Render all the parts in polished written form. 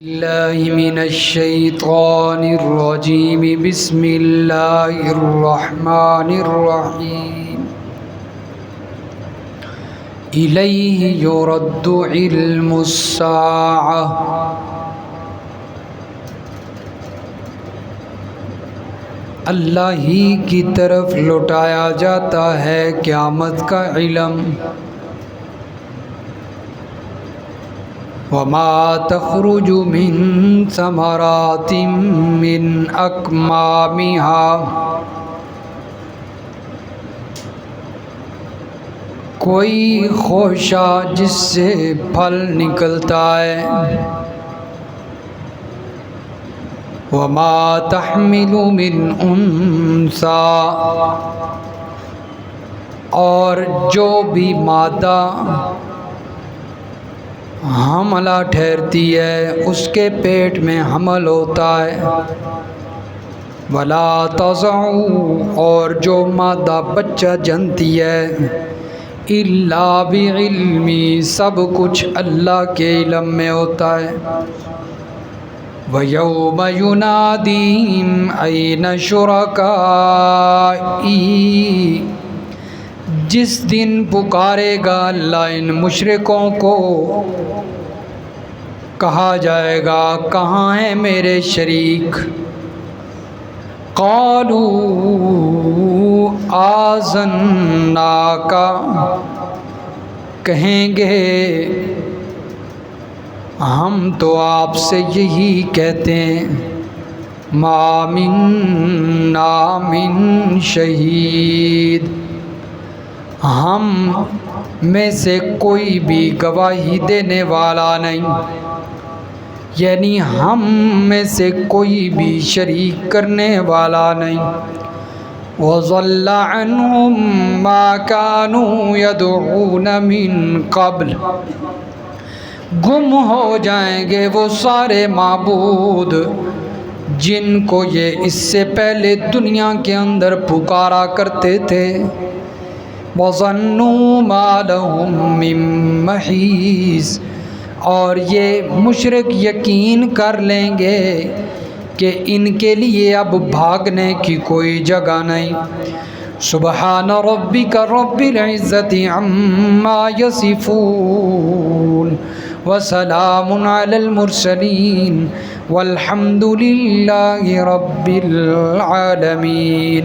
الله من الشيطان الرجيم بسم الله الرحمن الرحيم إليه يرد علم الساعة اللہ ہی کی طرف لوٹایا جاتا ہے قیامت کا علم وما تخرج من ثمرات من اکمامها کوئی خوشہ جس سے پھل نکلتا ہے وما تحمل من انثى اور جو بھی مادہ حاملہ ٹھہرتی ہے اس کے پیٹ میں حمل ہوتا ہے ولا تضع اور جو مادہ بچہ جنتی ہے الا بعلمی سب کچھ اللہ کے علم میں ہوتا ہے وَيَوْمَ يُنَادِيهِمْ أَيْنَ شُرَكَائِي جس دن پکارے گا اللہ ان مشرکوں کو کہا جائے گا کہاں ہیں میرے شریک قَالُوا آذَنَّاكَ کہیں گے ہم تو آپ سے یہی کہتے ہیں ما منا من شہید ہم میں سے کوئی بھی گواہی دینے والا نہیں یعنی ہم میں سے کوئی بھی شریک کرنے والا نہیں وَضَلَّ عَنْهُمْ مَا كَانُوا يَدْعُونَ مِن قَبْلِ گم ہو جائیں گے وہ سارے معبود جن کو یہ اس سے پہلے دنیا کے اندر پکارا کرتے تھے وَظَنُّوا مَا لَهُم مِّن مَّحِيصٍ اور یہ مشرک یقین کر لیں گے کہ ان کے لیے اب بھاگنے کی کوئی جگہ نہیں سبحان ربک رب العزت عما یصفون وسلام علی المرسلین والحمد للہ رب العالمین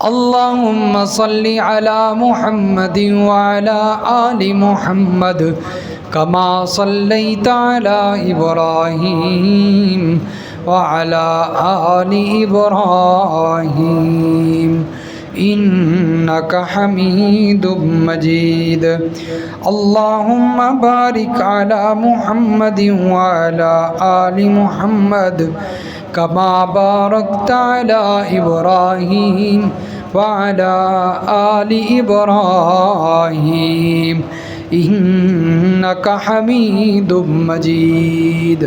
اللہم صل علی محمد وعلی آل محمد کما صلیت علی ابراہیم وعلی آل ابراہیم انک حمید مجید اللہم بارک علی محمد وعلی آل محمد کما بارکت علی ابراہیم وعلی آل ابراہیم انک حمید مجید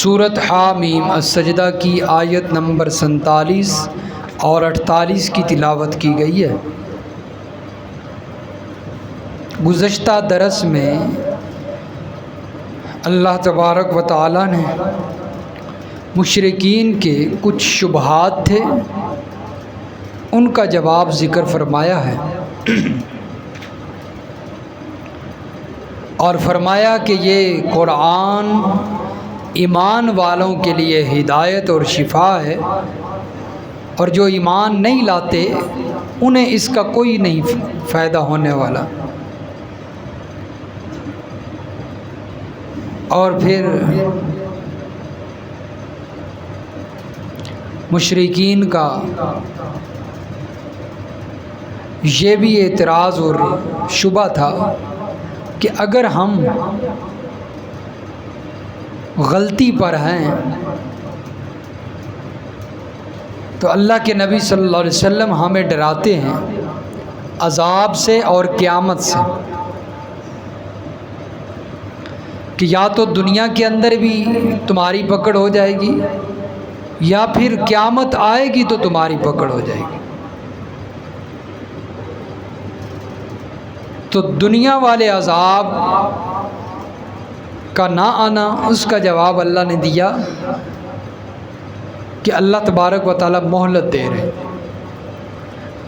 سورۃ حامیم السجدہ کی آیت نمبر 47 اور 48 کی تلاوت کی گئی ہے۔ گزشتہ درس میں اللہ تبارک و تعالی نے مشرکین کے کچھ شبہات تھے ان کا جواب ذکر فرمایا ہے اور فرمایا کہ یہ قرآن ایمان والوں کے لیے ہدایت اور شفا ہے اور جو ایمان نہیں لاتے انہیں اس کا کوئی نہیں فائدہ ہونے والا۔ اور پھر مشرکین کا یہ بھی اعتراض اور شبہ تھا کہ اگر ہم غلطی پر ہیں تو اللہ کے نبی صلی اللہ علیہ وسلم ہمیں ڈراتے ہیں عذاب سے اور قیامت سے کہ یا تو دنیا کے اندر بھی تمہاری پکڑ ہو جائے گی یا پھر قیامت آئے گی تو تمہاری پکڑ ہو جائے گی۔ تو دنیا والے عذاب کا نہ آنا، اس کا جواب اللہ نے دیا کہ اللہ تبارک و تعالیٰ مہلت دے رہے ہیں،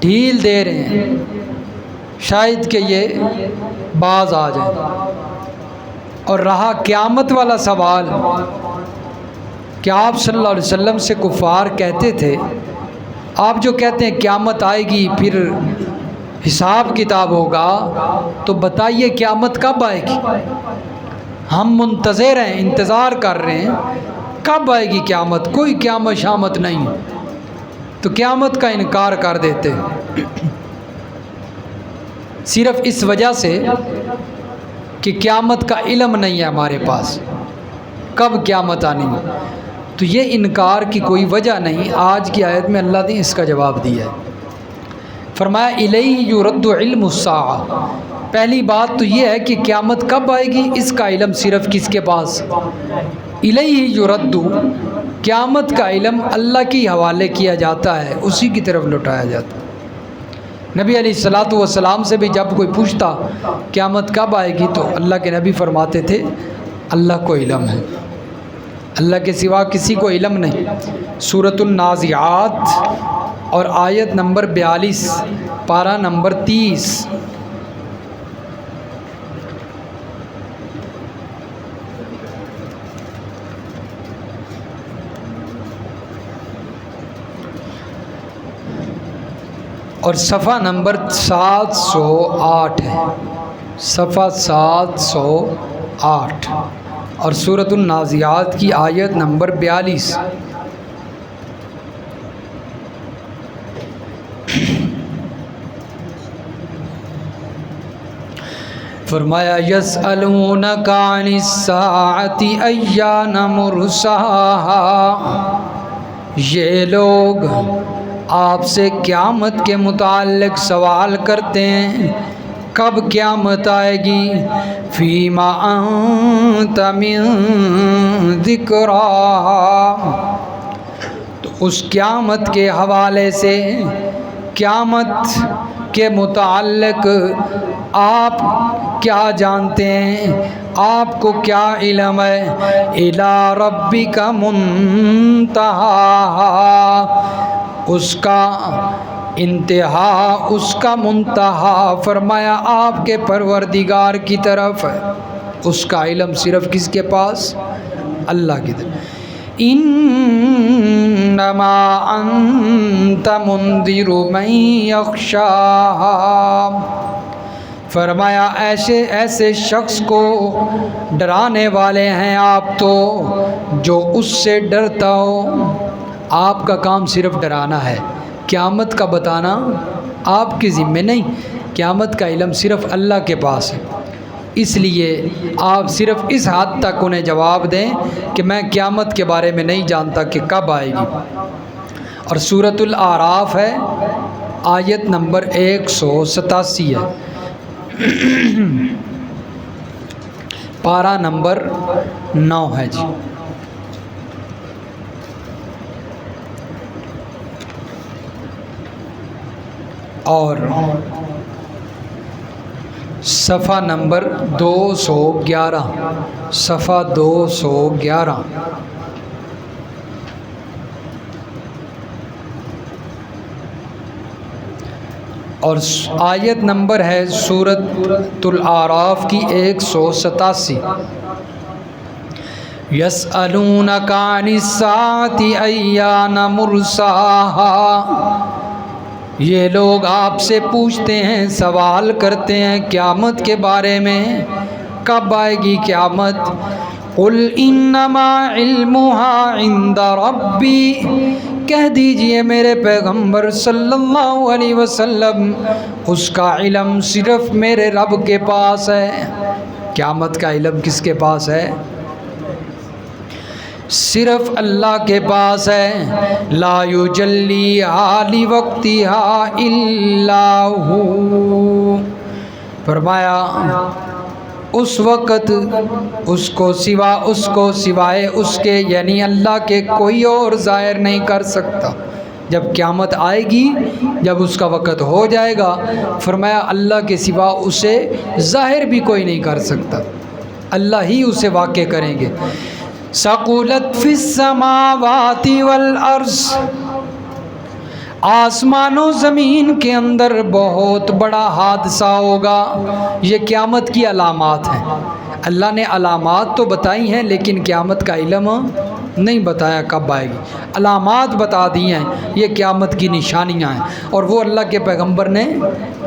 ڈھیل دے رہے ہیں، شاید کہ یہ باز آ جائیں۔ اور رہا قیامت والا سوال کہ آپ صلی اللہ علیہ وسلم سے کفار کہتے تھے، آپ جو کہتے ہیں قیامت آئے گی پھر حساب کتاب ہوگا، تو بتائیے قیامت کب آئے گی؟ ہم منتظر ہیں، انتظار کر رہے ہیں کب آئے گی قیامت، کوئی قیامت شامت نہیں، تو قیامت کا انکار کر دیتے صرف اس وجہ سے کہ قیامت کا علم نہیں ہے ہمارے پاس، کب قیامت آنی ہے، تو یہ انکار کی کوئی وجہ نہیں۔ آج کی آیت میں اللہ نے اس کا جواب دیا ہے، فرمایا الیہ یرد علم الساعہ۔ پہلی بات تو یہ ہے کہ قیامت کب آئے گی اس کا علم صرف کس کے پاس؟ الیہ یرد، قیامت کا علم اللہ کے حوالے کیا جاتا ہے، اسی کی طرف لوٹایا جاتا ہے۔ نبی علیہ الصلوۃ والسلام سے بھی جب کوئی پوچھتا قیامت کب آئے گی تو اللہ کے نبی فرماتے تھے اللہ کو علم ہے، اللہ کے سوا کسی کو علم نہیں۔ سورۃ النازعات اور آیت نمبر 42، پارہ نمبر 30۔ اور صفحہ نمبر 708 ہے، صفحہ 708 اور سورۃ النازعات کی آیت نمبر 42۔ فرمایا یسألونک عن الساعۃ ایان مرساہا، یہ لوگ آپ سے قیامت کے متعلق سوال کرتے ہیں کب قیامت آئے گی، فیما انت من ذکراہا، تو اس قیامت کے حوالے سے قیامت کے متعلق آپ کیا جانتے ہیں، آپ کو کیا علم ہے؟ الی ربک منتہا، اس کا انتہا، اس کا منتہا فرمایا آپ کے پروردگار کی طرف ہے، اس کا علم صرف کس کے پاس؟ اللہ کی طرف۔ انما انت منذر من یخشاہا، فرمایا ایسے شخص کو ڈرانے والے ہیں آپ تو جو اس سے ڈرتا ہو۔ آپ کا کام صرف ڈرانا ہے، قیامت کا بتانا آپ کے ذمہ نہیں، قیامت کا علم صرف اللہ کے پاس ہے، اس لیے آپ صرف اس حد تک انہیں جواب دیں کہ میں قیامت کے بارے میں نہیں جانتا کہ کب آئے گی۔ اور سورۃ الاعراف ہے، آیت نمبر 187 ہے، پارہ نمبر 9 ہے جی۔ اور صفحہ نمبر 211، صفحہ 211 اور آیت نمبر ہے سورۃ الاعراف کی 187۔ یسألونک عن الساعۃ ایان مرساہا، یہ لوگ آپ سے پوچھتے ہیں، سوال کرتے ہیں قیامت کے بارے میں کب آئے گی قیامت۔ قل انما علمها عند ربی، کہہ دیجئے میرے پیغمبر صلی اللہ علیہ وسلم اس کا علم صرف میرے رب کے پاس ہے۔ قیامت کا علم کس کے پاس ہے؟ صرف اللہ کے پاس ہے۔ لا یجلیہا لوقتہا الا ہو، فرمایا اس وقت اس کو سوائے اس کے یعنی اللہ کے کوئی اور ظاہر نہیں کر سکتا۔ جب قیامت آئے گی، جب اس کا وقت ہو جائے گا، فرمایا اللہ کے سوا اسے ظاہر بھی کوئی نہیں کر سکتا۔ اللہ ہی اسے واقع کریں گے۔ ثقلت فی السماوات والارض، آسمان و زمین کے اندر بہت بڑا حادثہ ہوگا۔ یہ قیامت کی علامات ہیں۔ اللہ نے علامات تو بتائی ہیں لیکن قیامت کا علم نہیں بتایا کب آئے گی۔ علامات بتا دی ہیں، یہ قیامت کی نشانیاں ہیں، اور وہ اللہ کے پیغمبر نے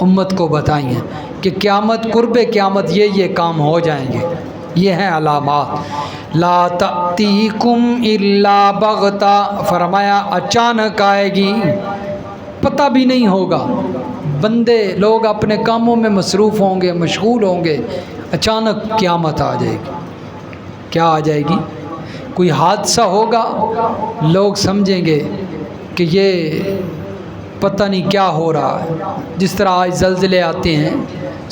امت کو بتائی ہیں کہ قیامت، قرب قیامت یہ کام ہو جائیں گے۔ یہ ہیں علامات۔ لا تأتیکم الا بغتہ، فرمایا اچانک آئے گی، پتہ بھی نہیں ہوگا، بندے لوگ اپنے کاموں میں مصروف ہوں گے، مشغول ہوں گے، اچانک قیامت آ جائے گی۔ کیا آ جائے گی؟ کوئی حادثہ ہوگا، لوگ سمجھیں گے کہ یہ پتہ نہیں کیا ہو رہا ہے۔ جس طرح آج زلزلے آتے ہیں،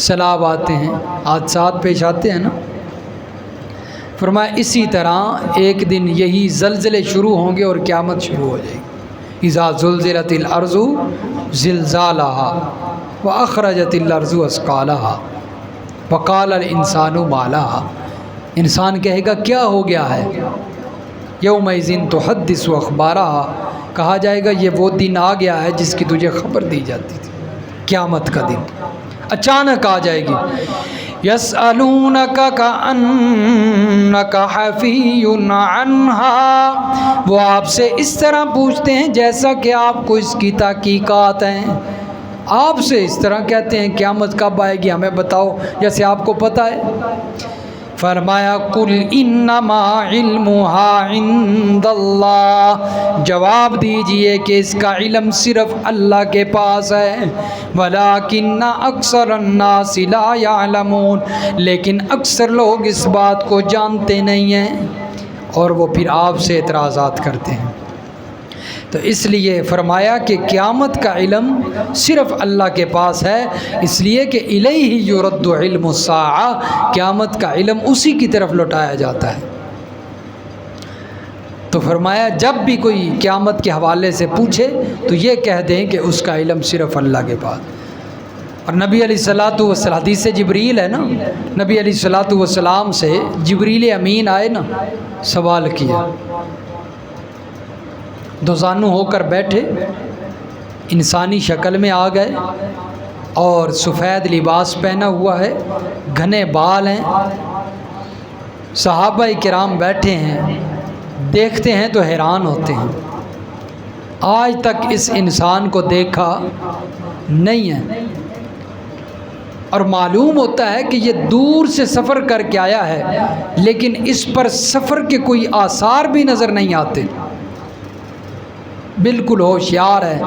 سیلاب آتے ہیں، حادثات پیش آتے ہیں نا، فرمایا اسی طرح ایک دن یہی زلزلے شروع ہوں گے اور قیامت شروع ہو جائے گی۔ اذا زلزلت الارض زلزالها واخرجت الارض اثقالها وقال الانسان ما لها، انسان کہے گا کیا ہو گیا ہے؟ یومئذ تحدث اخبارها، کہا جائے گا یہ وہ دن آ گیا ہے جس کی تجھے خبر دی جاتی تھی۔ قیامت کا دن اچانک آ جائے گی۔ یسألونک کأنک حفی عنہا، وہ آپ سے اس طرح پوچھتے ہیں جیسا کہ آپ کو اس کی تحقیقات ہیں۔ آپ سے اس طرح کہتے ہیں قیامت کب آئے گی ہمیں بتاؤ، جیسے آپ کو پتہ ہے۔ فرمایا قل انما علمها عند اللہ، جواب دیجئے کہ اس کا علم صرف اللہ کے پاس ہے۔ ولکن اکثر الناس لا يعلمون، لیکن اکثر لوگ اس بات کو جانتے نہیں ہیں، اور وہ پھر آپ سے اعتراضات کرتے ہیں۔ تو اس لیے فرمایا کہ قیامت کا علم صرف اللہ کے پاس ہے، اس لیے کہ الیہ یرد علم الساعہ، قیامت کا علم اسی کی طرف لوٹایا جاتا ہے۔ تو فرمایا جب بھی کوئی قیامت کے حوالے سے پوچھے تو یہ کہہ دیں کہ اس کا علم صرف اللہ کے پاس۔ اور نبی علیہ الصلوۃ والسلام، حدیث جبریل ہے نا، نبی علیہ الصلوۃ والسلام سے جبریل امین آئے نا، سوال کیا، دوزانو ہو کر بیٹھے، انسانی شکل میں آ گئے، اور سفید لباس پہنا ہوا ہے، گھنے بال ہیں، صحابہ کرام بیٹھے ہیں، دیکھتے ہیں تو حیران ہوتے ہیں، آج تک اس انسان کو دیکھا نہیں ہے، اور معلوم ہوتا ہے کہ یہ دور سے سفر کر کے آیا ہے، لیکن اس پر سفر کے کوئی آثار بھی نظر نہیں آتے، بالکل ہوشیار ہے،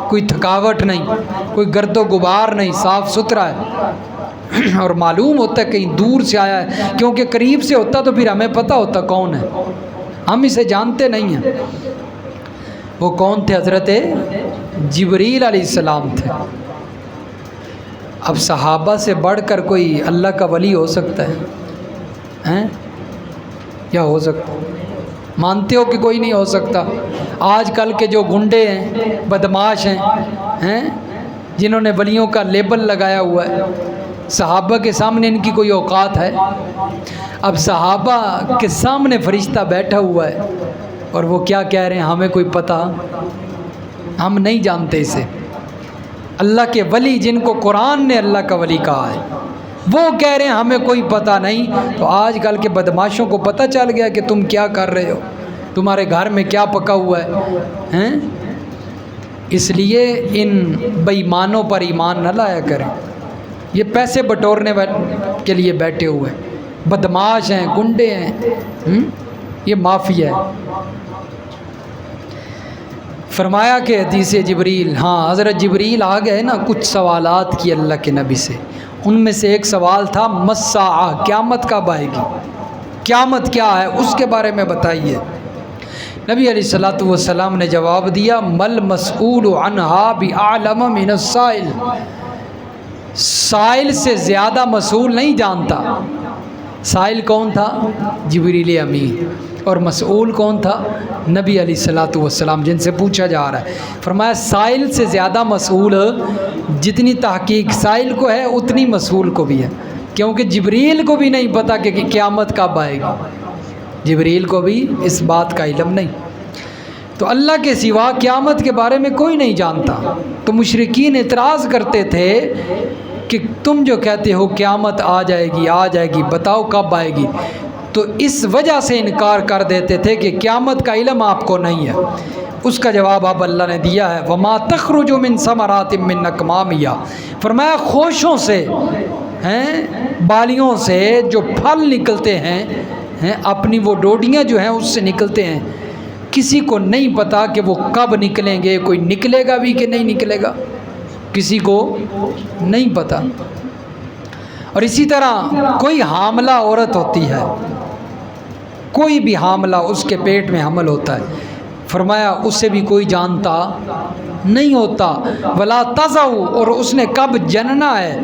کوئی تھکاوٹ نہیں، کوئی گرد و غبار نہیں، صاف ستھرا ہے، اور معلوم ہوتا ہے کہیں دور سے آیا ہے، کیونکہ قریب سے ہوتا تو پھر ہمیں پتہ ہوتا کون ہے، ہم اسے جانتے نہیں ہیں۔ وہ کون تھے؟ حضرت جبریل علیہ السلام تھے۔ اب صحابہ سے بڑھ کر کوئی اللہ کا ولی ہو سکتا ہے؟ یا ہو سکتا ہے؟ مانتے ہو کہ کوئی نہیں ہو سکتا؟ آج کل کے جو گنڈے ہیں، بدماش ہیں، جنہوں نے ولیوں کا لیبل لگایا ہوا ہے، صحابہ کے سامنے ان کی کوئی اوقات ہے؟ اب صحابہ کے سامنے فرشتہ بیٹھا ہوا ہے اور وہ کیا کہہ رہے ہیں ہمیں کوئی پتہ، ہم نہیں جانتے اسے۔ اللہ کے ولی جن کو قرآن نے اللہ کا ولی کہا ہے، وہ کہہ رہے ہیں ہمیں کوئی پتہ نہیں۔ تو آج کل کے بدماشوں کو پتہ چل گیا کہ تم کیا کر رہے ہو، تمہارے گھر میں کیا پکا ہوا ہے۔ اس لیے ان بے ایمانوں پر ایمان نہ لایا کریں، یہ پیسے بٹورنے کے لیے بیٹھے ہوئے ہیں، بدماش ہیں، گنڈے ہیں، یہ مافیا ہے۔ فرمایا کہ حدیث جبریل، ہاں حضرت جبریل آ گئے نا، کچھ سوالات کی اللہ کے نبی سے، ان میں سے ایک سوال تھا مساعہ، قیامت کب آئے گی، قیامت کیا ہے اس کے بارے میں بتائیے۔ نبی علیہ الصلوۃ والسلام نے جواب دیا مل مسئول عنہا بعلم من السائل، سائل سے زیادہ مسئول نہیں جانتا۔ سائل کون تھا؟ جبریل امین، اور مسئول کون تھا؟ نبی علیہ الصلوۃ والسلام، جن سے پوچھا جا رہا ہے۔ فرمایا سائل سے زیادہ مسئول، جتنی تحقیق سائل کو ہے اتنی مسئول کو بھی ہے۔ کیونکہ جبریل کو بھی نہیں پتہ کہ قیامت کب آئے گی، جبریل کو بھی اس بات کا علم نہیں۔ تو اللہ کے سوا قیامت کے بارے میں کوئی نہیں جانتا۔ تو مشرکین اعتراض کرتے تھے کہ تم جو کہتے ہو قیامت آ جائے گی، بتاؤ کب آئے گی؟ تو اس وجہ سے انکار کر دیتے تھے کہ قیامت کا علم آپ کو نہیں ہے۔ اس کا جواب اب اللہ نے دیا ہے، وَمَا تَخْرُجُ مِن ثَمَرَاتٍ مِّن أَكْمَامِهَا، فرمایا خوشوں سے، بالیوں سے جو پھل نکلتے ہیں، اپنی وہ ڈوڈیاں جو ہیں اس سے نکلتے ہیں، کسی کو نہیں پتا کہ وہ کب نکلیں گے، کوئی نکلے گا بھی کہ نہیں نکلے گا، کسی کو نہیں پتا۔ اور اسی طرح کوئی حاملہ عورت ہوتی ہے، کوئی بھی حاملہ اس کے پیٹ میں حمل ہوتا ہے، فرمایا اسے بھی کوئی جانتا نہیں ہوتا، ولا تضع، اور اس نے کب جننا ہے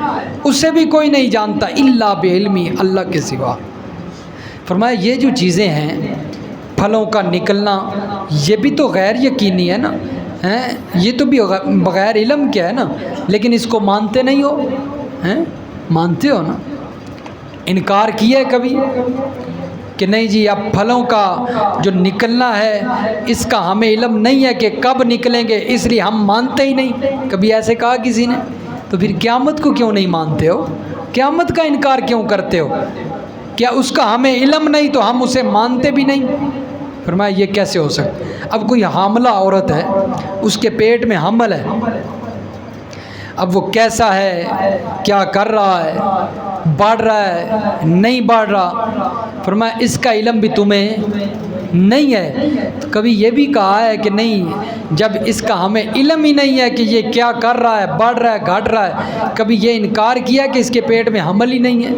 اسے بھی کوئی نہیں جانتا، الا بعلمی، اللہ کے سوا۔ فرمایا یہ جو چیزیں ہیں، پھلوں کا نکلنا، یہ بھی تو غیر یقینی ہے نا، یہ تو بھی بغیر علم کیا ہے نا، لیکن اس کو مانتے نہیں ہو، مانتے ہو نا؟ انکار کیا ہے کبھی کہ نہیں جی اب پھلوں کا جو نکلنا ہے اس کا ہمیں علم نہیں ہے کہ کب نکلیں گے، اس لیے ہم مانتے ہی نہیں، کبھی ایسے کہا کسی نے؟ تو پھر قیامت کو کیوں نہیں مانتے ہو؟ قیامت کا انکار کیوں کرتے ہو؟ کیا اس کا ہمیں علم نہیں تو ہم اسے مانتے بھی نہیں؟ فرمایا یہ کیسے ہو سکتا؟ اب کوئی حاملہ عورت ہے، اس کے پیٹ میں حمل ہے، اب وہ کیسا ہے، کیا کر رہا ہے، بڑھ رہا ہے نہیں بڑھ رہا، فرمایا اس کا علم بھی تمہیں نہیں ہے۔ تو کبھی یہ بھی کہا ہے کہ نہیں جب اس کا ہمیں علم ہی نہیں ہے کہ یہ کیا کر رہا ہے، بڑھ رہا ہے گھٹ رہا ہے، کبھی یہ انکار کیا کہ اس کے پیٹ میں حمل ہی نہیں ہے؟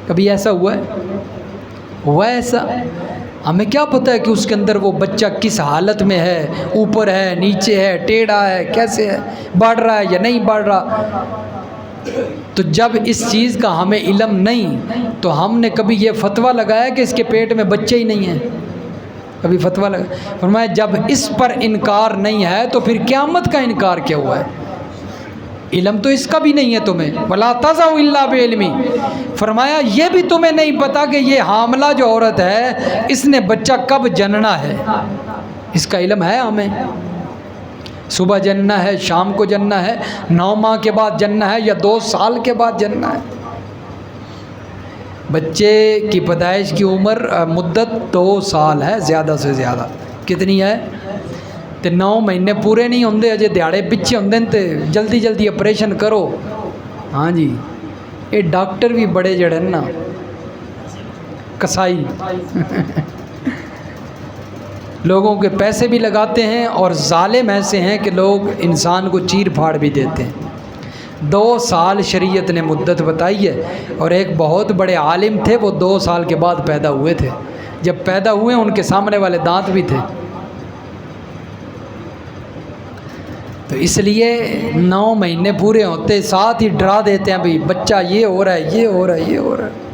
کبھی ایسا ہوا ہے ایسا؟ ہمیں کیا پتہ ہے کہ اس کے اندر وہ بچہ کس حالت میں ہے، اوپر ہے، نیچے ہے، ٹیڑھا ہے، کیسے ہے، بڑھ رہا ہے یا نہیں بڑھ رہا؟ تو جب اس چیز کا ہمیں علم نہیں تو ہم نے کبھی یہ فتویٰ لگایا کہ اس کے پیٹ میں بچے ہی نہیں ہیں؟ کبھی فتویٰ لگا؟ فرمایا جب اس پر انکار نہیں ہے تو پھر قیامت کا انکار کیا ہوا ہے؟ علم تو اس کا بھی نہیں ہے تمہیں، وَلَا تَضَعُ إِلَّا بِعِلْمِهِ، فرمایا یہ بھی تمہیں نہیں پتا کہ یہ حاملہ جو عورت ہے اس نے بچہ کب جننا ہے، اس کا علم ہے ہمیں؟ صبح جننا ہے، شام کو جننا ہے، 9 ماہ کے بعد جننا ہے یا 2 سال کے بعد جننا ہے؟ بچے کی پیدائش کی عمر مدت 2 سال ہے زیادہ سے زیادہ، کتنی ہے؟ تے 9 مہینے پورے نہیں ہوندے، اجے دیہڑے پچھے ہوندے تے جلدی جلدی آپریشن کرو۔ ہاں جی، یہ ڈاکٹر بھی بڑے جڑے نا کسائی لوگوں کے پیسے بھی لگاتے ہیں اور ظالم ایسے ہیں کہ لوگ انسان کو چیر پھاڑ بھی دیتے ہیں۔ 2 سال شریعت نے مدت بتائی ہے، اور ایک بہت بڑے عالم تھے، وہ 2 سال کے بعد پیدا ہوئے تھے، جب پیدا ہوئے ان کے سامنے والے دانت بھی تھے۔ تو اس لیے 9 مہینے پورے ہوتے ساتھ ہی ڈرا دیتے ہیں بھئی بچہ یہ ہو رہا ہے، یہ ہو رہا ہے، یہ ہو رہا ہے،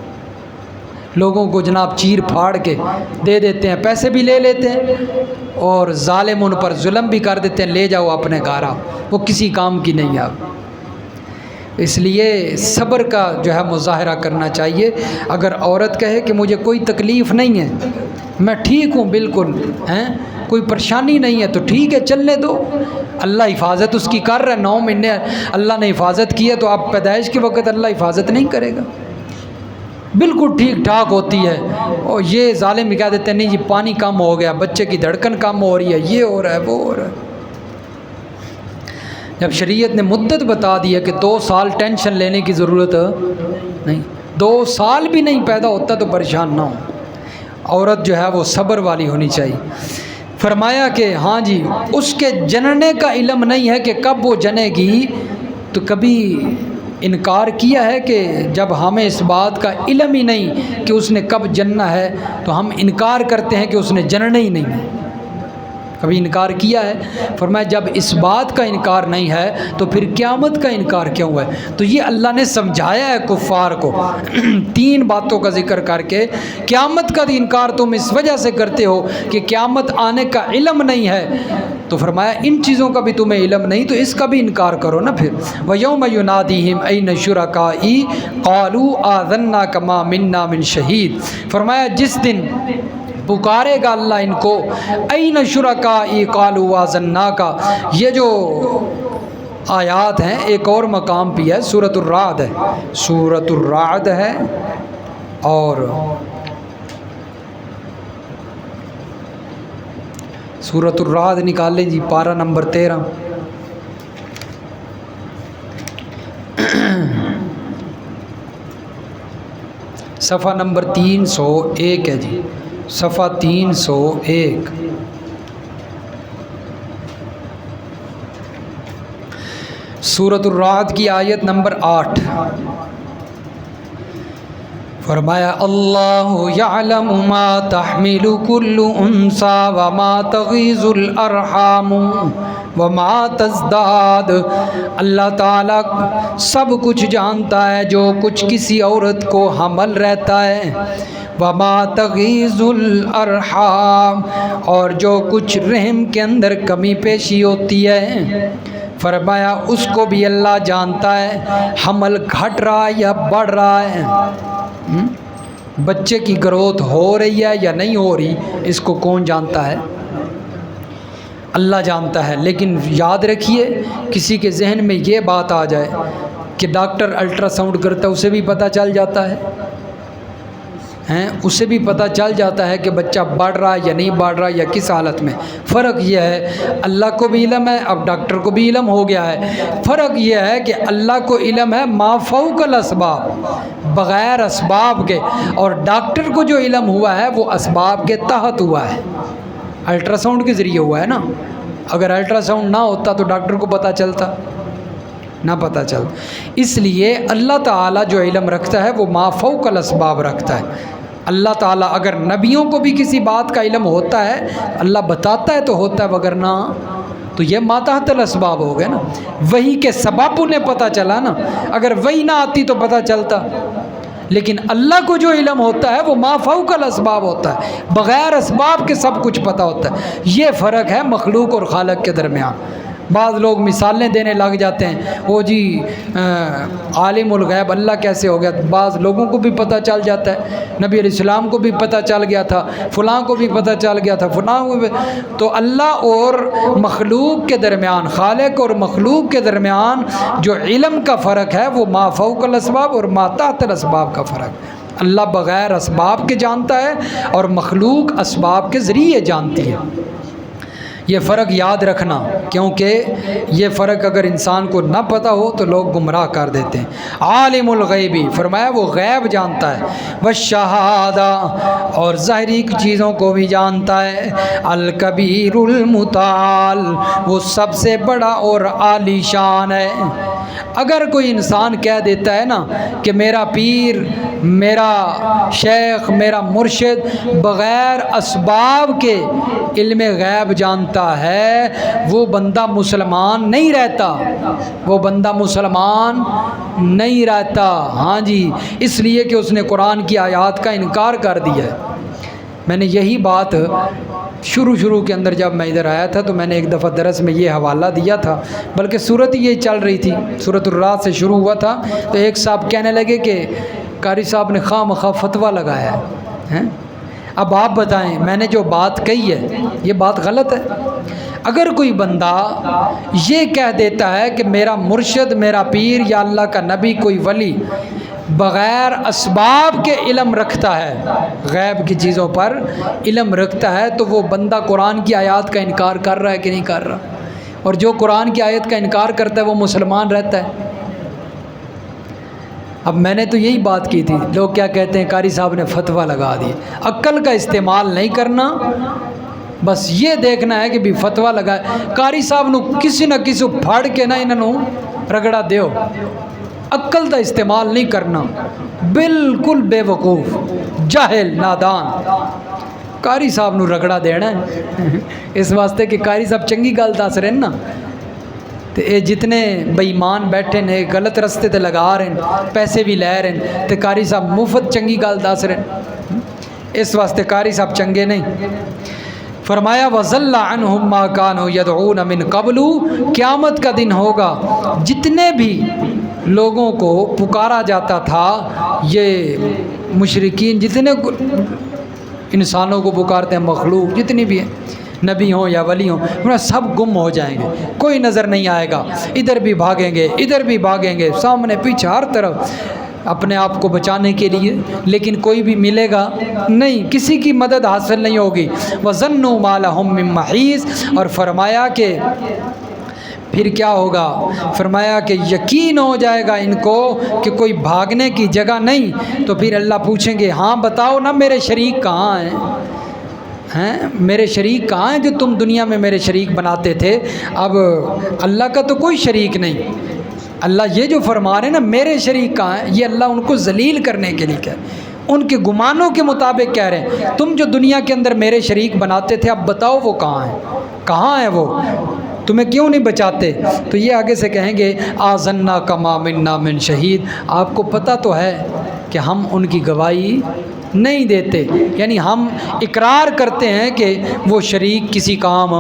لوگوں کو جناب چیر پھاڑ کے دے دیتے ہیں، پیسے بھی لے لیتے ہیں اور ظالم ان پر ظلم بھی کر دیتے ہیں، لے جاؤ اپنے گھر، وہ کسی کام کی نہیں آپ۔ اس لیے صبر کا جو ہے مظاہرہ کرنا چاہیے۔ اگر عورت کہے کہ مجھے کوئی تکلیف نہیں ہے، میں ٹھیک ہوں بالکل، کوئی پریشانی نہیں ہے، تو ٹھیک ہے چلنے دو، اللہ حفاظت اس کی کر رہا ہے، 9 مہینے اللہ نے حفاظت کی ہے، تو آپ پیدائش کے وقت اللہ حفاظت نہیں کرے گا؟ بالکل ٹھیک ٹھاک ہوتی ہے، اور یہ ظالم کہہ دیتے ہیں نہیں جی پانی کم ہو گیا، بچے کی دھڑکن کم ہو رہی ہے، یہ ہو رہا ہے، وہ ہو رہا ہے۔ جب شریعت نے مدت بتا دی ہے کہ 2 سال ٹینشن لینے کی ضرورت نہیں، 2 سال بھی نہیں پیدا ہوتا تو پریشان نہ ہو، عورت جو ہے وہ صبر والی ہونی چاہیے۔ فرمایا کہ ہاں جی اس کے جننے کا علم نہیں ہے کہ کب وہ جنے گی، تو کبھی انکار کیا ہے کہ جب ہمیں اس بات کا علم ہی نہیں کہ اس نے کب جننا ہے تو ہم انکار کرتے ہیں کہ اس نے جننا ہی نہیں ہے، کبھی انکار کیا ہے؟ فرمایا جب اس بات کا انکار نہیں ہے تو پھر قیامت کا انکار کیوں ہے؟ تو یہ اللہ نے سمجھایا ہے کفار کو 3 باتوں کا ذکر کر کے، قیامت کا انکار تم اس وجہ سے کرتے ہو کہ قیامت آنے کا علم نہیں ہے، تو فرمایا ان چیزوں کا بھی تمہیں علم نہیں تو اس کا بھی انکار کرو نا پھر۔ وَيَوْمَ يُنَادِيهِمْ أَيْنَ شُرَكَائِي قَالُوا آذَنَّاكَ مَا مِنَّا مِن شَهِيدٍ، فرمایا جس دن پکارے گا اللہ ان کو، أَيْنَ شُرَكَائِي قَالُوا آذَنَّاكَ، یہ جو آیات ہیں ایک اور مقام بھی ہے، سورۃ الرعد ہے، سورۃ الرعد ہے، اور سورۃ الرعد نکال لیں جی، پارہ نمبر 13، صفحہ نمبر 301 ہے جی، صفحہ 301۔ سورۃ الرعد کی آیت نمبر 8، فرمایا اللہ یعلم ما تحمل کل انثی وما تغیض الارحام وما تزداد، اللہ تعالیٰ سب کچھ جانتا ہے جو کچھ کسی عورت کو حمل رہتا ہے، وما تغیض الارحام، اور جو کچھ رحم کے اندر کمی پیشی ہوتی ہے، فرمایا اس کو بھی اللہ جانتا ہے، حمل گھٹ رہا ہے یا بڑھ رہا ہے، بچے کی گروتھ ہو رہی ہے یا نہیں ہو رہی، اس کو کون جانتا ہے؟ اللہ جانتا ہے۔ لیکن یاد رکھیے کسی کے ذہن میں یہ بات آ جائے کہ ڈاکٹر الٹرا ساؤنڈ کرتا ہے، اسے بھی پتہ چل جاتا ہے، اسے بھی پتہ چل جاتا ہے کہ بچہ بڑھ رہا ہے یا نہیں بڑھ رہا یا کس حالت میں۔ فرق یہ ہے اللہ کو بھی علم ہے، اب ڈاکٹر کو بھی علم ہو گیا ہے۔ فرق یہ ہے کہ اللہ کو علم ہے ما فوق الاسباب، بغیر اسباب کے، اور ڈاکٹر کو جو علم ہوا ہے وہ اسباب کے تحت ہوا ہے، الٹرا ساؤنڈ کے ذریعے ہوا ہے نا۔ اگر الٹرا ساؤنڈ نہ ہوتا تو ڈاکٹر کو پتہ چلتا نہ پتہ چل۔ اس لیے اللہ تعالیٰ جو علم رکھتا ہے وہ ما فوق الاسباب رکھتا ہے۔ اللہ تعالیٰ اگر نبیوں کو بھی کسی بات کا علم ہوتا ہے اللہ بتاتا ہے تو ہوتا ہے، وگرنہ تو یہ ما تحت الاسباب ہو گئے نا، وہی کے سبب انہیں پتہ چلا نا، اگر وہی نہ آتی تو پتہ چلتا۔ لیکن اللہ کو جو علم ہوتا ہے وہ ما فوق الاسباب ہوتا ہے، بغیر اسباب کے سب کچھ پتہ ہوتا ہے۔ یہ فرق ہے مخلوق اور خالق کے درمیان۔ بعض لوگ مثالیں دینے لگ جاتے ہیں، وہ جی عالم الغیب اللہ کیسے ہو گیا؟ بعض لوگوں کو بھی پتہ چل جاتا ہے، نبی علیہ السلام کو بھی پتہ چل گیا تھا، فلاں کو بھی پتہ چل گیا تھا، فلاں کو بھی۔ تو اللہ اور مخلوق کے درمیان، خالق اور مخلوق کے درمیان جو علم کا فرق ہے وہ ما فوق الاسباب اور ما تحت الاسباب کا فرق۔ اللہ بغیر اسباب کے جانتا ہے اور مخلوق اسباب کے ذریعے جانتی ہے۔ یہ فرق یاد رکھنا، کیونکہ یہ فرق اگر انسان کو نہ پتہ ہو تو لوگ گمراہ کر دیتے ہیں۔ عالم الغیبی، فرمایا وہ غیب جانتا ہے، والشہادہ، اور ظاہری چیزوں کو بھی جانتا ہے، الکبیر المتعال، وہ سب سے بڑا اور عالی شان ہے۔ اگر کوئی انسان کہہ دیتا ہے نا کہ میرا پیر، میرا شیخ، میرا مرشد بغیر اسباب کے علم غیب جانتا ہے، وہ بندہ مسلمان نہیں رہتا، وہ بندہ مسلمان نہیں رہتا۔ ہاں جی، اس لیے کہ اس نے قرآن کی آیات کا انکار کر دیا ہے۔ میں نے یہی بات شروع کے اندر جب میں ادھر آیا تھا تو میں نے ایک دفعہ درس میں یہ حوالہ دیا تھا، بلکہ صورت یہ چل رہی تھی، سورۃ الرعد سے شروع ہوا تھا، تو ایک صاحب کہنے لگے کہ قاری صاحب نے خواہ مخواہ فتویٰ لگایا ہے۔ اب آپ بتائیں، میں نے جو بات کہی ہے یہ بات غلط ہے؟ اگر کوئی بندہ یہ کہہ دیتا ہے کہ میرا مرشد، میرا پیر یا اللہ کا نبی، کوئی ولی بغیر اسباب کے علم رکھتا ہے، غیب کی چیزوں پر علم رکھتا ہے، تو وہ بندہ قرآن کی آیات کا انکار کر رہا ہے کہ نہیں کر رہا؟ اور جو قرآن کی آیت کا انکار کرتا ہے وہ مسلمان رہتا ہے؟ اب میں نے تو یہی بات کی تھی، لوگ کیا کہتے ہیں قاری صاحب نے فتویٰ لگا دی۔ عقل کا استعمال نہیں کرنا، بس یہ دیکھنا ہے کہ بھی فتویٰ لگائے قاری صاحب نو کسی نہ کسی پھاڑ کے نہ انہوں رگڑا دیو، عقل کا استعمال نہیں کرنا، بالکل بے وقوف، جاہل، نادان۔ قاری صاحب نو رگڑا دینا ہے اس واسطے کہ قاری صاحب چنگی گل دس رہے ہیں نا، تو یہ جتنے بے ایمان بیٹھے نے غلط رستے تے لگا رہے ہیں، پیسے بھی لے رہے ہیں، تو قاری صاحب مفت چنگی گل دس رہے ہیں، اس واسطے قاری صاحب چنگے نہیں۔ فرمایا وَضَلَّ عَنْهُمْ مَا كَانُوا يَدْعُونَ مِن قَبْلُ، قیامت کا دن ہوگا جتنے بھی لوگوں کو پکارا جاتا تھا، یہ مشرکین جتنے انسانوں کو پکارتے ہیں، مخلوق جتنی بھی ہیں، نبی ہوں یا ولی ہوں، سب گم ہو جائیں گے، کوئی نظر نہیں آئے گا، ادھر بھی بھاگیں گے ادھر بھی بھاگیں گے، سامنے پیچھے ہر طرف اپنے آپ کو بچانے کے لیے، لیکن کوئی بھی ملے گا نہیں، کسی کی مدد حاصل نہیں ہوگی۔ وَظَنُّوا مَا لَهُم مِّن مَّحِيصٍ، اور فرمایا کہ پھر کیا ہوگا، فرمایا کہ یقین ہو جائے گا ان کو کہ کوئی بھاگنے کی جگہ نہیں، تو پھر اللہ پوچھیں گے ہاں بتاؤ نا میرے شریک کہاں ہیں، میرے شریک کہاں ہیں جو تم دنیا میں میرے شریک بناتے تھے؟ اب اللہ کا تو کوئی شریک نہیں، اللہ یہ جو فرما رہے ہیں نا میرے شریک کہاں ہیں، یہ اللہ ان کو ذلیل کرنے کے لیے کہہ رہے ہیں، ان کے گمانوں کے مطابق کہہ رہے ہیں، تم جو دنیا کے اندر میرے شریک بناتے تھے اب بتاؤ وہ کہاں ہیں وہ تمہیں کیوں نہیں بچاتے؟ تو یہ آگے سے کہیں گے آذنا کما منا من شہید، آپ کو پتہ تو ہے کہ ہم ان کی گواہی نہیں دیتے، یعنی ہم اقرار کرتے ہیں کہ وہ شریک کسی کام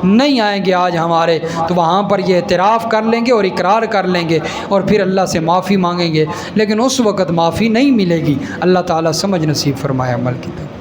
نہیں آئیں گے آج ہمارے، تو وہاں پر یہ اعتراف کر لیں گے اور اقرار کر لیں گے اور پھر اللہ سے معافی مانگیں گے، لیکن اس وقت معافی نہیں ملے گی۔ اللہ تعالیٰ سمجھ نصیب فرمائے عمل کی طرف۔